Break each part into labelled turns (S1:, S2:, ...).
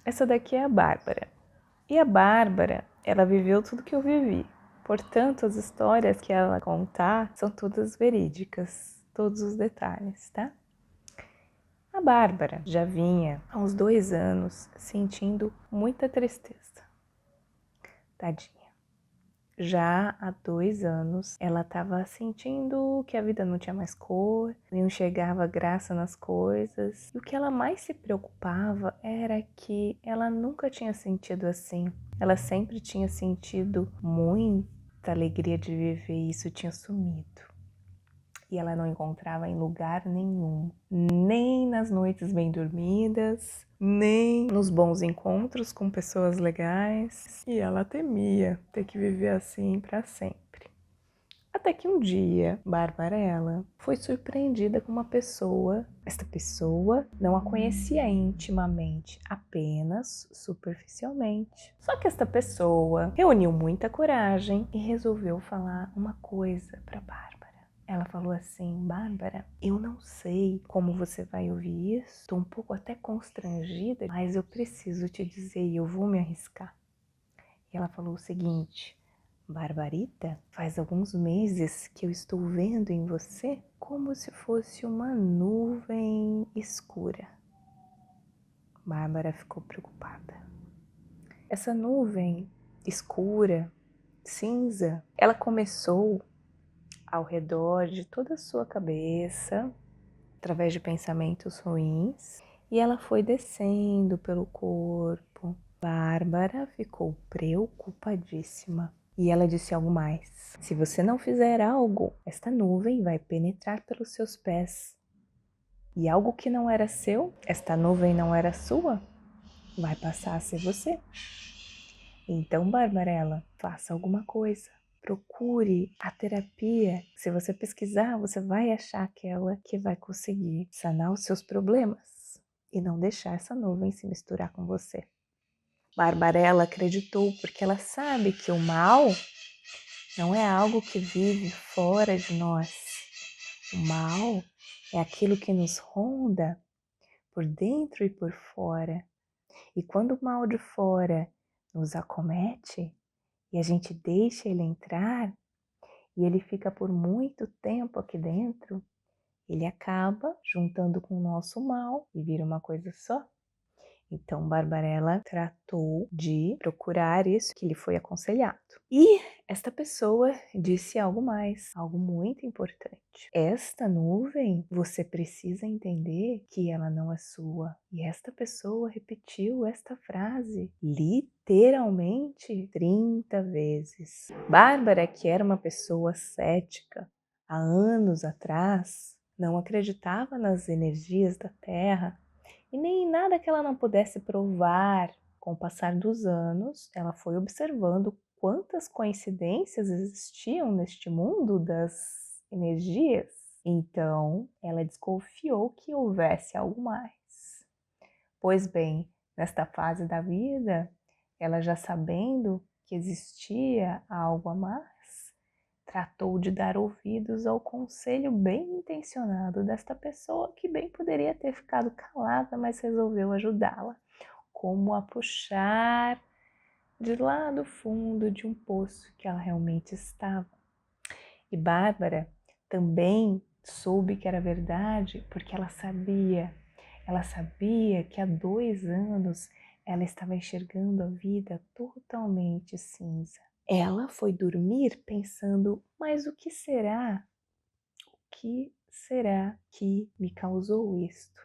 S1: Essa daqui é a Bárbara. E a Bárbara, ela viveu tudo que eu vivi. Portanto, as histórias que ela contar são todas verídicas, todos os detalhes, tá? A Bárbara já vinha há uns 2 anos sentindo muita tristeza. Tadinha. Já há 2 anos ela estava sentindo que a vida não tinha mais cor, não enxergava graça nas coisas. E o que ela mais se preocupava era que ela nunca tinha sentido assim. Ela sempre tinha sentido muita alegria de viver e isso tinha sumido. E ela não encontrava em lugar nenhum, nem nas noites bem dormidas, nem nos bons encontros com pessoas legais. E ela temia ter que viver assim para sempre. Até que um dia, Barbarella foi surpreendida com uma pessoa. Esta pessoa não a conhecia intimamente, apenas superficialmente. Só que esta pessoa reuniu muita coragem e resolveu falar uma coisa para Bárbara. Ela falou assim: Bárbara, eu não sei como você vai ouvir isso, estou um pouco até constrangida, mas eu preciso te dizer e eu vou me arriscar. E ela falou o seguinte: Barbarita, faz alguns meses que eu estou vendo em você como se fosse uma nuvem escura. Bárbara ficou preocupada. Essa nuvem escura, cinza, ela começou ao redor de toda a sua cabeça, através de pensamentos ruins, e ela foi descendo pelo corpo. Bárbara ficou preocupadíssima. E ela disse algo mais: se você não fizer algo, esta nuvem vai penetrar pelos seus pés. E algo que não era seu, esta nuvem não era sua, vai passar a ser você. Então, Barbarella, faça alguma coisa. Procure a terapia. Se você pesquisar, você vai achar aquela que vai conseguir sanar os seus problemas e não deixar essa nuvem se misturar com você. Barbarella acreditou porque ela sabe que o mal não é algo que vive fora de nós. O mal é aquilo que nos ronda por dentro e por fora. E quando o mal de fora nos acomete e a gente deixa ele entrar e ele fica por muito tempo aqui dentro, ele acaba juntando com o nosso mal e vira uma coisa só. Então, Barbarella tratou de procurar isso que lhe foi aconselhado. E esta pessoa disse algo mais, algo muito importante. Esta nuvem, você precisa entender que ela não é sua. E esta pessoa repetiu esta frase literalmente 30 vezes. Bárbara, que era uma pessoa cética há anos atrás, não acreditava nas energias da Terra, e nem em nada que ela não pudesse provar. Com o passar dos anos, ela foi observando quantas coincidências existiam neste mundo das energias. Então, ela desconfiou que houvesse algo mais. Pois bem, nesta fase da vida, ela já sabendo que existia algo a mais, tratou de dar ouvidos ao conselho bem intencionado desta pessoa que bem poderia ter ficado calada, mas resolveu ajudá-la, como a puxar de lá do fundo de um poço que ela realmente estava. E Bárbara também soube que era verdade porque ela sabia que há 2 anos ela estava enxergando a vida totalmente cinza. Ela foi dormir pensando, mas o que será? O que será que me causou isto?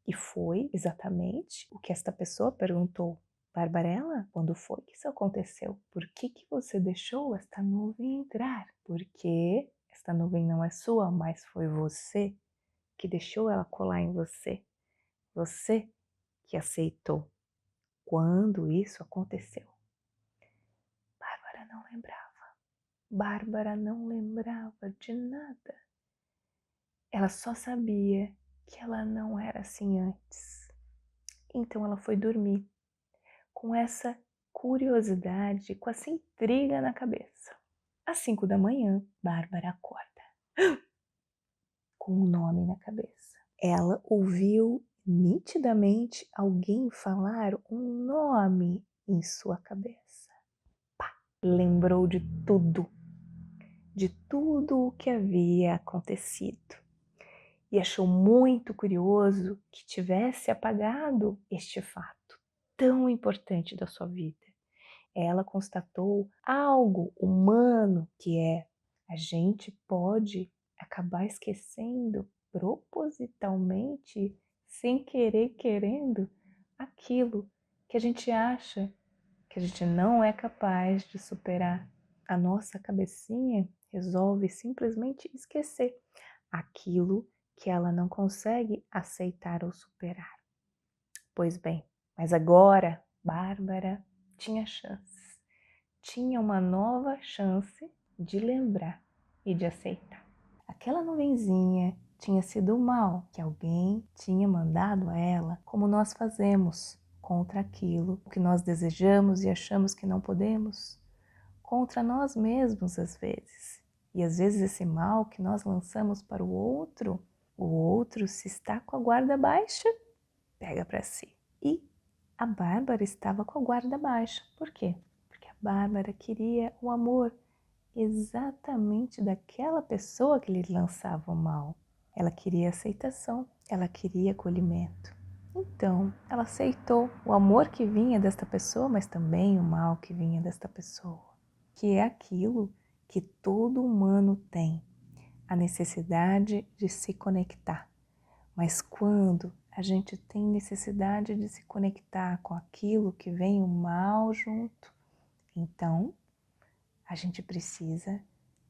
S1: E foi exatamente o que esta pessoa perguntou. Barbarella, quando foi que isso aconteceu? Por que você deixou esta nuvem entrar? Porque esta nuvem não é sua, mas foi você que deixou ela colar em você. Você que aceitou. Quando isso aconteceu? Bárbara não lembrava. Bárbara não lembrava de nada. Ela só sabia que ela não era assim antes. Então ela foi dormir com essa curiosidade, com essa intriga na cabeça. Às 5 da manhã, Bárbara acorda com um nome na cabeça. Ela ouviu nitidamente alguém falar um nome em sua cabeça. Pá! Lembrou de tudo o que havia acontecido e achou muito curioso que tivesse apagado este fato tão importante da sua vida. Ela constatou algo humano que é: a gente pode acabar esquecendo propositalmente, sem querer querendo, aquilo que a gente acha que a gente não é capaz de superar. A nossa cabecinha resolve simplesmente esquecer aquilo que ela não consegue aceitar ou superar. Pois bem, mas agora Bárbara tinha chance. Tinha uma nova chance de lembrar e de aceitar. Aquela nuvenzinha tinha sido o mal que alguém tinha mandado a ela, como nós fazemos contra aquilo que nós desejamos e achamos que não podemos, contra nós mesmos às vezes. E às vezes esse mal que nós lançamos para o outro se está com a guarda baixa, pega para si. E a Bárbara estava com a guarda baixa. Por quê? Porque a Bárbara queria o amor exatamente daquela pessoa que lhe lançava o mal. Ela queria aceitação, ela queria acolhimento. Então, ela aceitou o amor que vinha desta pessoa, mas também o mal que vinha desta pessoa, que é aquilo que todo humano tem, a necessidade de se conectar. Mas quando a gente tem necessidade de se conectar com aquilo que vem o mal junto, então a gente precisa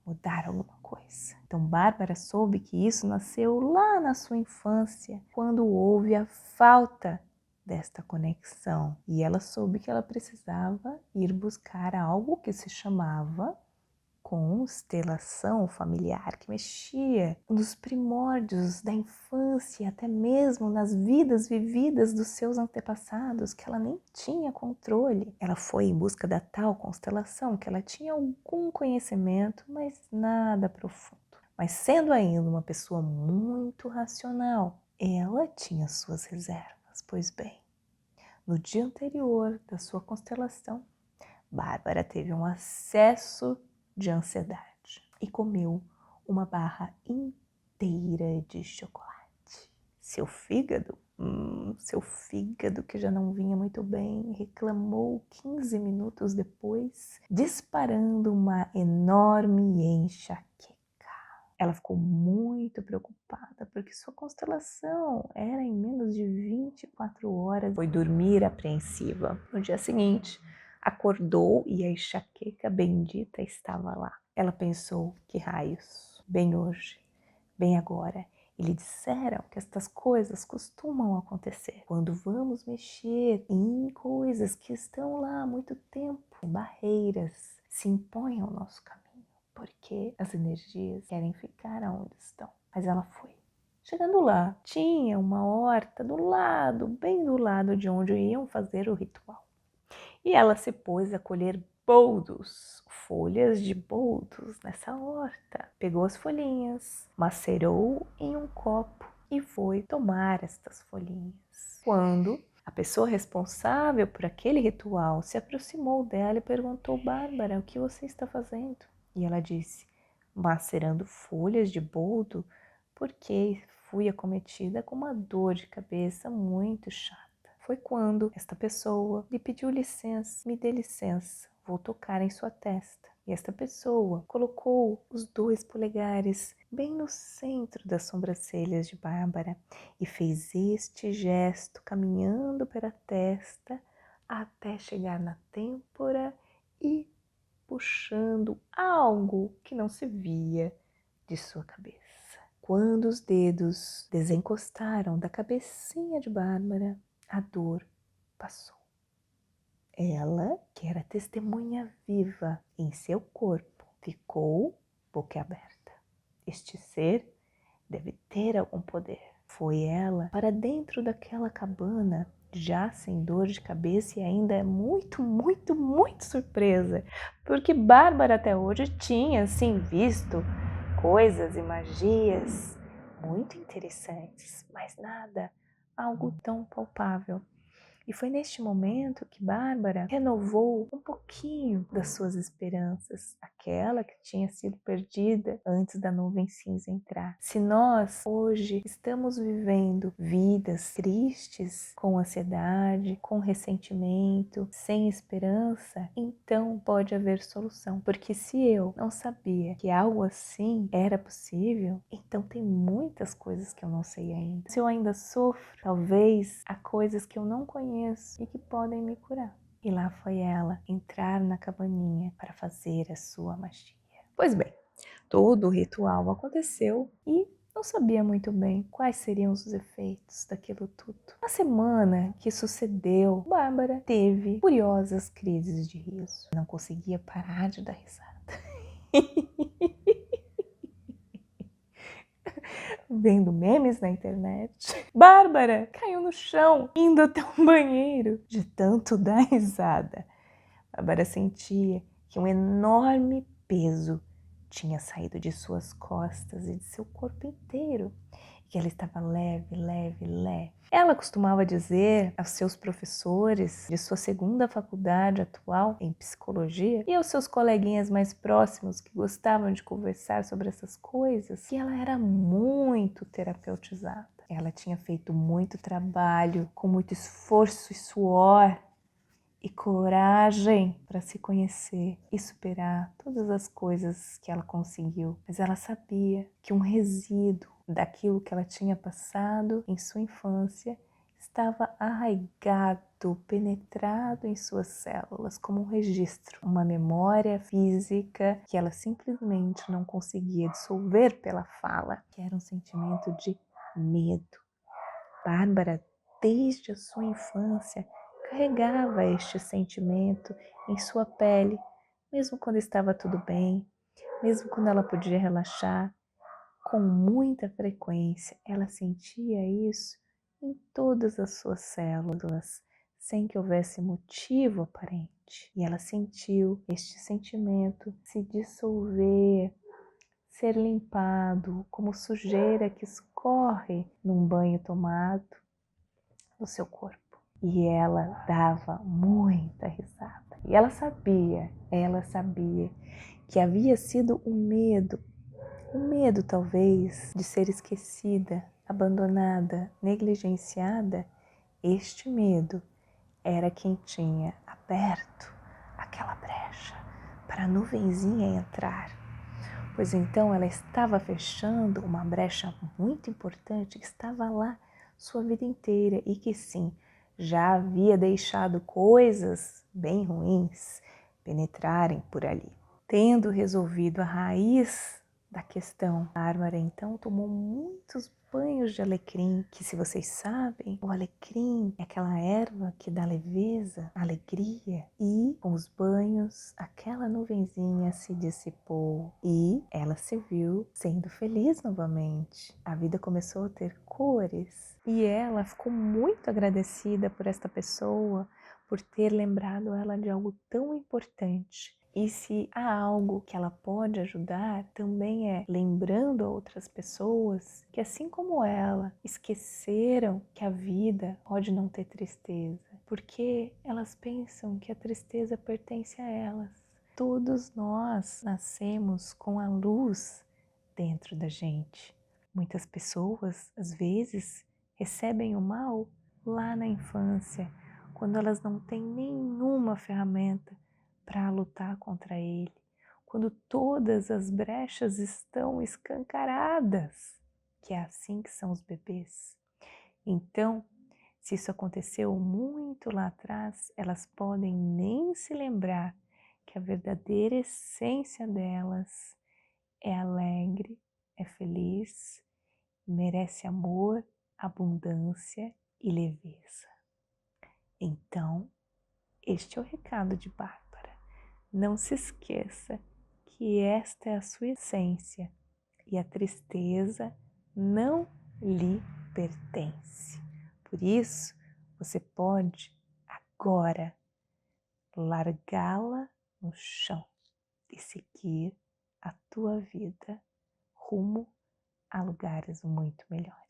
S1: mudar alguma coisa. Então Bárbara soube que isso nasceu lá na sua infância, quando houve a falta desta conexão. E ela soube que ela precisava ir buscar algo que se chamava constelação familiar, que mexia nos primórdios da infância, até mesmo nas vidas vividas dos seus antepassados, que ela nem tinha controle. Ela foi em busca da tal constelação, que ela tinha algum conhecimento, mas nada profundo. Mas sendo ainda uma pessoa muito racional, ela tinha suas reservas. Pois bem, no dia anterior da sua constelação, Bárbara teve um acesso de ansiedade e comeu uma barra inteira de chocolate. Seu fígado que já não vinha muito bem, reclamou 15 minutos depois, disparando uma enorme enxaqueca. Ela ficou muito preocupada porque sua constelação era em menos de 24 horas. Foi dormir apreensiva. No dia seguinte, acordou e a enxaqueca bendita estava lá. Ela pensou: que raios, bem hoje, bem agora. E lhe disseram que estas coisas costumam acontecer quando vamos mexer em coisas que estão lá há muito tempo. Barreiras se impõem ao nosso caminho, porque as energias querem ficar onde estão. Mas ela foi. Chegando lá, tinha uma horta do lado, bem do lado de onde iam fazer o ritual. E ela se pôs a colher boldos, folhas de boldos nessa horta. Pegou as folhinhas, macerou em um copo e foi tomar estas folhinhas. Quando a pessoa responsável por aquele ritual se aproximou dela e perguntou: Bárbara, o que você está fazendo? E ela disse: macerando folhas de boldo, porque fui acometida com uma dor de cabeça muito chata. Foi quando esta pessoa lhe pediu licença: me dê licença, vou tocar em sua testa. E esta pessoa colocou os 2 polegares bem no centro das sobrancelhas de Bárbara e fez este gesto caminhando pela testa até chegar na têmpora e puxando algo que não se via de sua cabeça. Quando os dedos desencostaram da cabecinha de Bárbara, a dor passou. Ela, que era testemunha viva em seu corpo, ficou boquiaberta. Este ser deve ter algum poder. Foi ela para dentro daquela cabana, já sem dor de cabeça e ainda muito surpresa, porque Bárbara até hoje tinha, sim, visto coisas e magias muito interessantes, mas nada algo tão palpável. E foi neste momento que Bárbara renovou um pouquinho das suas esperanças, aquela que tinha sido perdida antes da nuvem cinza entrar. Se nós hoje estamos vivendo vidas tristes, com ansiedade, com ressentimento, sem esperança, então pode haver solução. Porque se eu não sabia que algo assim era possível, então tem muitas coisas que eu não sei ainda. Se eu ainda sofro, talvez há coisas que eu não conheço e que podem me curar. E lá foi ela entrar na cabaninha para fazer a sua magia. Pois bem, todo o ritual aconteceu e não sabia muito bem quais seriam os efeitos daquilo tudo. Na semana que sucedeu, Bárbara teve curiosas crises de riso. Não conseguia parar de dar risada. Vendo memes na internet, Bárbara caiu no chão, indo até um banheiro, de tanto dar risada. Bárbara sentia que um enorme peso tinha saído de suas costas e de seu corpo inteiro, e que ela estava leve, leve, leve. Ela costumava dizer aos seus professores de sua segunda faculdade atual em psicologia e aos seus coleguinhas mais próximos que gostavam de conversar sobre essas coisas que ela era muito terapeutizada. Ela tinha feito muito trabalho, com muito esforço e suor e coragem para se conhecer e superar todas as coisas que ela conseguiu. Mas ela sabia que um resíduo daquilo que ela tinha passado em sua infância estava arraigado, penetrado em suas células como um registro, uma memória física que ela simplesmente não conseguia dissolver pela fala, que era um sentimento de medo. Bárbara, desde a sua infância, carregava este sentimento em sua pele, mesmo quando estava tudo bem, mesmo quando ela podia relaxar. Com muita frequência, ela sentia isso em todas as suas células, sem que houvesse motivo aparente. E ela sentiu este sentimento se dissolver, ser limpado, como sujeira que escorre num banho tomado no seu corpo. E ela dava muita risada. E ela sabia que havia sido um medo talvez de ser esquecida, abandonada, negligenciada. Este medo era quem tinha aberto aquela brecha para a nuvenzinha entrar. Pois então ela estava fechando uma brecha muito importante que estava lá sua vida inteira e que sim, já havia deixado coisas bem ruins penetrarem por ali. Tendo resolvido a raiz da questão, Bárbara então tomou muitos banhos de alecrim, que se vocês sabem, o alecrim é aquela erva que dá leveza, alegria, e com os banhos aquela nuvenzinha se dissipou e ela se viu sendo feliz novamente. A vida começou a ter cores e ela ficou muito agradecida por esta pessoa, por ter lembrado ela de algo tão importante. E se há algo que ela pode ajudar, também é lembrando a outras pessoas que, assim como ela, esqueceram que a vida pode não ter tristeza, porque elas pensam que a tristeza pertence a elas. Todos nós nascemos com a luz dentro da gente. Muitas pessoas, às vezes, recebem o mal lá na infância, quando elas não têm nenhuma ferramenta para lutar contra ele, quando todas as brechas estão escancaradas, que é assim que são os bebês. Então, se isso aconteceu muito lá atrás, elas podem nem se lembrar que a verdadeira essência delas é alegre, é feliz, merece amor, abundância e leveza. Então, este é o recado de Bárbara. Não se esqueça que esta é a sua essência e a tristeza não lhe pertence. Por isso, você pode agora largá-la no chão e seguir a tua vida rumo a lugares muito melhores.